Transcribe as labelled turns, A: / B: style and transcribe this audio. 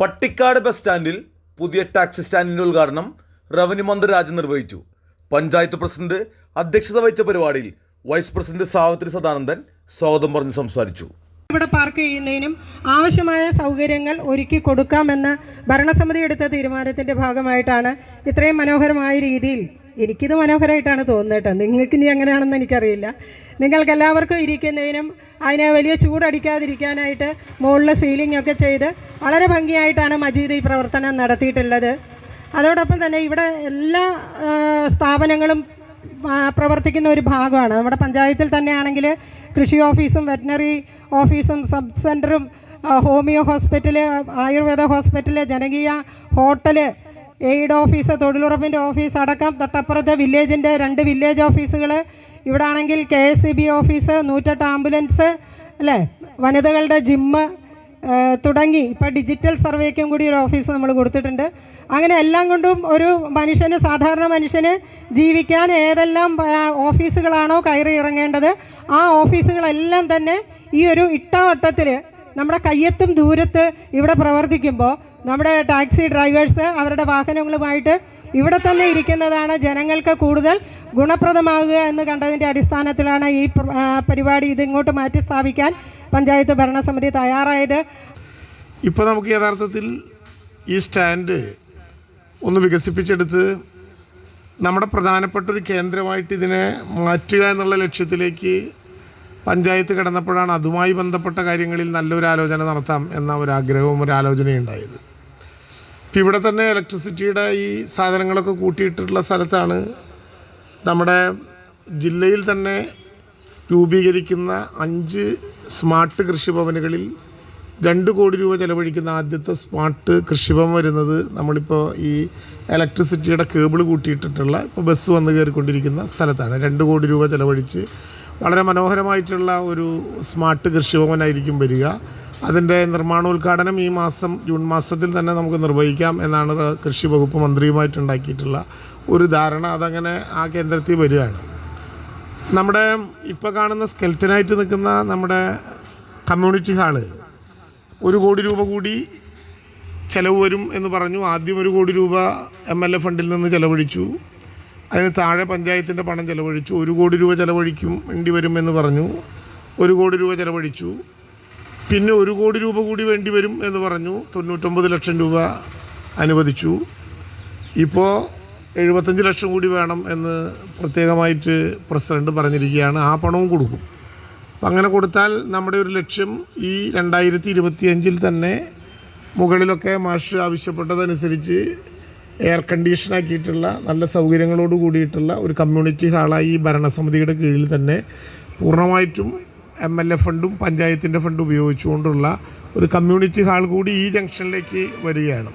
A: Pattikkad bus സ്റ്റാൻഡിൽ പുതിയ taxi സ്റ്റാൻഡിൻ്റെ ഉദ്ഘാടനം റവന്യൂ മന്ത്രി രാജൻ നിർവഹിച്ചു. പഞ്ചായത്ത് പ്രസിഡന്റ് അധ്യക്ഷത വഹിച്ച പരിപാടിയിൽ വൈസ് പ്രസിഡന്റ് സാവിത്രി സദാനന്ദൻ സ്വാഗതം പറഞ്ഞ് സംസാരിച്ചു.
B: ഇവിടെ പാർക്ക് ചെയ്യുന്നതിനും ആവശ്യമായ സൗകര്യങ്ങൾ ഒരുക്കി കൊടുക്കാമെന്ന് ഭരണസമിതി എടുത്ത തീരുമാനത്തിൻ്റെ ഭാഗമായിട്ടാണ് ഇത്രയും മനോഹരമായ രീതിയിൽ, എനിക്കിത് മനോഹരമായിട്ടാണ് തോന്നുന്നത് കേട്ടോ, നിങ്ങൾക്ക് ഇനി എങ്ങനെയാണെന്ന് എനിക്കറിയില്ല, നിങ്ങൾക്ക് എല്ലാവർക്കും ഇരിക്കുന്നതിനും അതിനെ വലിയ ചൂടടിക്കാതിരിക്കാനായിട്ട് മുകളിൽ സീലിംഗ് ഒക്കെ ചെയ്ത് വളരെ ഭംഗിയായിട്ടാണ് മജീദ് ഈ പ്രവർത്തനം നടത്തിയിട്ടുള്ളത്. അതോടൊപ്പം തന്നെ ഇവിടെ എല്ലാ സ്ഥാപനങ്ങളും പ്രവർത്തിക്കുന്ന ഒരു ഭാഗമാണ്. നമ്മുടെ പഞ്ചായത്തിൽ തന്നെയാണെങ്കിൽ കൃഷി ഓഫീസും വെറ്റിനറി ഓഫീസും സബ് സെൻറ്ററും ഹോമിയോ ഹോസ്പിറ്റൽ, ആയുർവേദ ഹോസ്പിറ്റൽ, ജനകീയ ഹോട്ടൽ, എയ്ഡ് ഓഫീസ്, തൊഴിലുറപ്പിൻ്റെ ഓഫീസ് അടക്കം തൊട്ടപ്പുറത്തെ വില്ലേജിൻ്റെ 2 വില്ലേജ് ഓഫീസുകൾ, ഇവിടെ ആണെങ്കിൽ KSEB ഓഫീസ്, 108 ആംബുലൻസ് അല്ലേ, വനിതകളുടെ ജിമ്മ് തുടങ്ങി ഇപ്പോൾ ഡിജിറ്റൽ സർവേക്കും കൂടി ഒരു ഓഫീസ് നമ്മൾ കൊടുത്തിട്ടുണ്ട്. അങ്ങനെ എല്ലാം കൊണ്ടും ഒരു മനുഷ്യന്, സാധാരണ മനുഷ്യന് ജീവിക്കാൻ ഏതെല്ലാം ഓഫീസുകളാണോ കയറി ഇറങ്ങേണ്ടത് ആ ഓഫീസുകളെല്ലാം തന്നെ ഈ ഒരു ഇട്ടവട്ടത്തിൽ നമ്മുടെ കയ്യെത്തും ദൂരത്ത് ഇവിടെ പ്രവർത്തിക്കുമ്പോൾ നമ്മുടെ ടാക്സി ഡ്രൈവേഴ്സ് അവരുടെ വാഹനങ്ങളുമായിട്ട് ഇവിടെ തന്നെ ഇരിക്കുന്നതാണ് ജനങ്ങൾക്ക് കൂടുതൽ ഗുണപ്രദമാകുക എന്ന് കണ്ടതിൻ്റെ അടിസ്ഥാനത്തിലാണ് ഈ പരിപാടി ഇതിങ്ങോട്ട് മാറ്റി സ്ഥാപിക്കാൻ പഞ്ചായത്ത് ഭരണസമിതി തയ്യാറായത്.
C: ഇപ്പോൾ നമുക്ക് യഥാർത്ഥത്തിൽ ഈ സ്റ്റാൻഡ് ഒന്ന് വികസിപ്പിച്ചെടുത്ത് നമ്മുടെ പ്രധാനപ്പെട്ട ഒരു കേന്ദ്രമായിട്ട് ഇതിനെ മാറ്റുക എന്നുള്ള ലക്ഷ്യത്തിലേക്ക് പഞ്ചായത്ത് കിടന്നപ്പോഴാണ് അതുമായി ബന്ധപ്പെട്ട കാര്യങ്ങളിൽ നല്ലൊരു ആലോചന നടത്താം എന്ന ഒരാഗ്രഹവും ഒരാലോചനയും ഉണ്ടായത്. ഇപ്പം ഇവിടെ തന്നെ ഇലക്ട്രിസിറ്റിയുടെ ഈ സാധനങ്ങളൊക്കെ കൂട്ടിയിട്ടുള്ള സ്ഥലത്താണ് നമ്മുടെ ജില്ലയിൽ തന്നെ രൂപീകരിക്കുന്ന 5 സ്മാർട്ട് കൃഷിഭവനുകളിൽ 2 കോടി രൂപ ചെലവഴിക്കുന്ന ആദ്യത്തെ സ്മാർട്ട് കൃഷിഭവൻ വരുന്നത് നമ്മളിപ്പോൾ ഈ ഇലക്ട്രിസിറ്റിയുടെ കേബിൾ കൂട്ടിയിട്ടിട്ടുള്ള ഇപ്പോൾ ബസ് വന്ന് കയറിക്കൊണ്ടിരിക്കുന്ന സ്ഥലത്താണ്. 2 കോടി രൂപ ചെലവഴിച്ച് വളരെ മനോഹരമായിട്ടുള്ള ഒരു സ്മാർട്ട് കൃഷിഭവനായിരിക്കും വരിക. അതിൻ്റെ നിർമ്മാണോദ്ഘാടനം ഈ മാസം ജൂൺ മാസത്തിൽ തന്നെ നമുക്ക് നിർവഹിക്കാം എന്നാണ് കൃഷി വകുപ്പ് മന്ത്രിയുമായിട്ടുണ്ടാക്കിയിട്ടുള്ള ഒരു ധാരണ. അതങ്ങനെ ആ കേന്ദ്രത്തിൽ വരികയാണ്. നമ്മുടെ ഇപ്പോൾ കാണുന്ന സ്കെൽറ്റനായിട്ട് നിൽക്കുന്ന നമ്മുടെ കമ്മ്യൂണിറ്റി ഹാള് 1 കോടി രൂപ കൂടി ചിലവ് വരും എന്ന് പറഞ്ഞു. ആദ്യം 1 കോടി രൂപ MLA ഫണ്ടിൽ നിന്ന് ചിലവഴിച്ചു. അതിന് താഴെ പഞ്ചായത്തിൻ്റെ പണം ചിലവഴിച്ചു. 1 കോടി രൂപ ചിലവഴിക്കും വേണ്ടി വരുമെന്ന് പറഞ്ഞു. 1 കോടി രൂപ ചിലവഴിച്ചു. പിന്നെ 1 കോടി രൂപ കൂടി വേണ്ടി വരും എന്ന് പറഞ്ഞു. 99 ലക്ഷം രൂപ അനുവദിച്ചു. ഇപ്പോൾ 75 ലക്ഷം കൂടി വേണം എന്ന് പ്രത്യേകമായിട്ട് പ്രസിഡന്റ് പറഞ്ഞിരിക്കുകയാണ്. ആ പണവും കൊടുക്കും. അപ്പം അങ്ങനെ കൊടുത്താൽ നമ്മുടെ ഒരു ലക്ഷ്യം ഈ 2025 തന്നെ മുകളിലൊക്കെ മാഷ് ആവശ്യപ്പെട്ടതനുസരിച്ച് എയർ കണ്ടീഷനാക്കിയിട്ടുള്ള നല്ല സൗകര്യങ്ങളോട് കൂടിയിട്ടുള്ള ഒരു കമ്മ്യൂണിറ്റി ഹാളായി ഈ ഭരണസമിതിയുടെ കീഴിൽ തന്നെ പൂർണ്ണമായിട്ടും MLA ഫണ്ടും പഞ്ചായത്തിൻ്റെ ഫണ്ടും ഉപയോഗിച്ചുകൊണ്ടുള്ള ഒരു കമ്മ്യൂണിറ്റി ഹാൾ കൂടി ഈ ജംഗ്ഷനിലേക്ക് വരികയാണ്.